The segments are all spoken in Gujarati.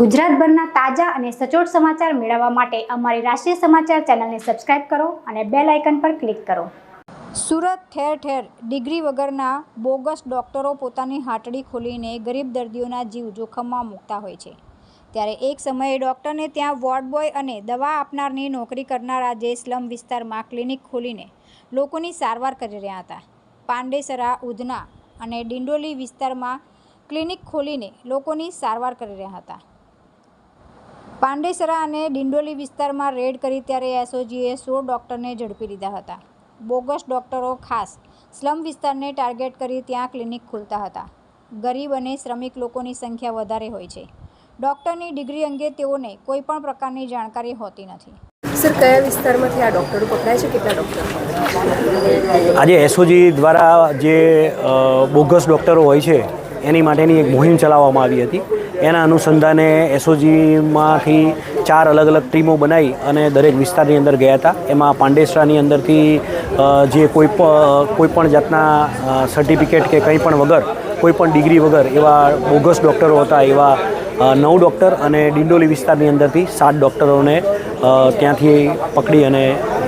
ગુજરાતભરના તાજા અને સચોટ સમાચાર મેળવવા માટે અમારી રાષ્ટ્રીય સમાચાર ચેનલને સબસ્ક્રાઇબ કરો અને બેલ આઇકન પર ક્લિક કરો। સુરત ઠેર ઠેર ડિગ્રી વગરના બોગસ ડોક્ટરો પોતાની હાટડી ખોલીને ગરીબ દર્દીઓના જીવ જોખમમાં મૂકતા હોય છે, ત્યારે એક સમયે ડોક્ટરને ત્યાં વોર્ડ બોય અને દવા આપનારની નોકરી કરનાર આજે સ્લમ વિસ્તારમાં ક્લિનિક ખોલીને લોકોની સારવાર કરી રહ્યા હતા। પાંડેસરા, ઉધના અને ડિંડોલી વિસ્તારમાં ક્લિનિક ખોલીને લોકોની સારવાર કરી રહ્યા હતા। પાંડેસરા અને ડિંડોલી વિસ્તારમાં રેડ કરી ત્યારે એસઓજીએ 16 ડોક્ટરને ઝડપી લીધા હતા। બોગસ ડોક્ટરો ખાસ સ્લમ વિસ્તારને ટાર્ગેટ કરી ત્યાં ક્લિનિક ખોલતા હતા। ગરીબ અને શ્રમિક લોકોની સંખ્યા વધારે હોય છે। ડોક્ટરની ડિગ્રી અંગે તેઓને કોઈ પણ પ્રકારની જાણકારી હોતી નથી। સર, કયા વિસ્તારમાંથી આ ડૉક્ટરો પકડાય છે? કેટલા ડૉક્ટર? આજે એસઓજી દ્વારા જે બોગસ ડૉક્ટરો હોય છે એની માટેની એક મુહિમ ચલાવવામાં આવી હતી। એના અનુસંધાને એસઓજીમાંથી 4 અલગ અલગ ટીમો બનાવી અને દરેક વિસ્તારની અંદર ગયા હતા। એમાં પાંડેસરાની અંદરથી જે કોઈ પણ જાતના સર્ટિફિકેટ કે કંઈ પણ વગર, કોઈ પણ ડિગ્રી વગર એવા બોગસ ડૉક્ટરો હતા, એવા 9 ડૉક્ટર અને ડિંડોલી વિસ્તારની અંદરથી 7 ડૉક્ટરોને ત્યાંથી પકડી અને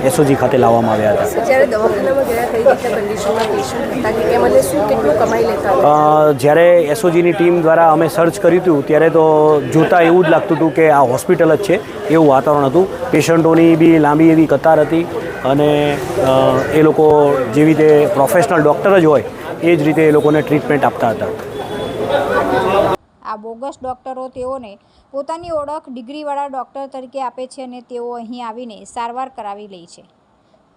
એસઓજી ખાતે લાવવામાં આવ્યા હતા। જ્યારે દવાખાનામાં ગયા કઈ રીતના કન્ડિશનમાં પેશન્ટ હતા કે કેમ અને શું કેટલું કમાઈ લેતા? જ્યારે એસઓજીની ટીમ દ્વારા અમે સર્ચ કર્યું હતું ત્યારે તો જોતાં એવું જ લાગતું હતું કે આ હોસ્પિટલ જ છે એવું વાતાવરણ હતું। પેશન્ટોની બી લાંબી એવી કતાર હતી અને એ લોકો જેવી રીતે પ્રોફેશનલ ડૉક્ટર જ હોય એ જ રીતે એ લોકોને ટ્રીટમેન્ટ આપતા હતા। આ બોગસ ડોક્ટરો તેઓને પોતાની ઓળખ ડિગ્રીવાળા ડોક્ટર તરીકે આપે છે અને તેઓ અહીં આવીને સારવાર કરાવી લે છે।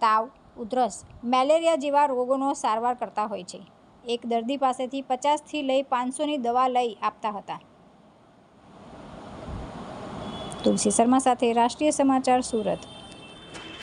તાવ, ઉધરસ, મેલેરિયા જેવા રોગોનો સારવાર કરતા હોય છે। એક દર્દી પાસેથી 50થી લઈ 500ની દવા લઈ આપતા હતા। તુલસી શર્મા સાથે રાષ્ટ્રીય સમાચાર, સુરત।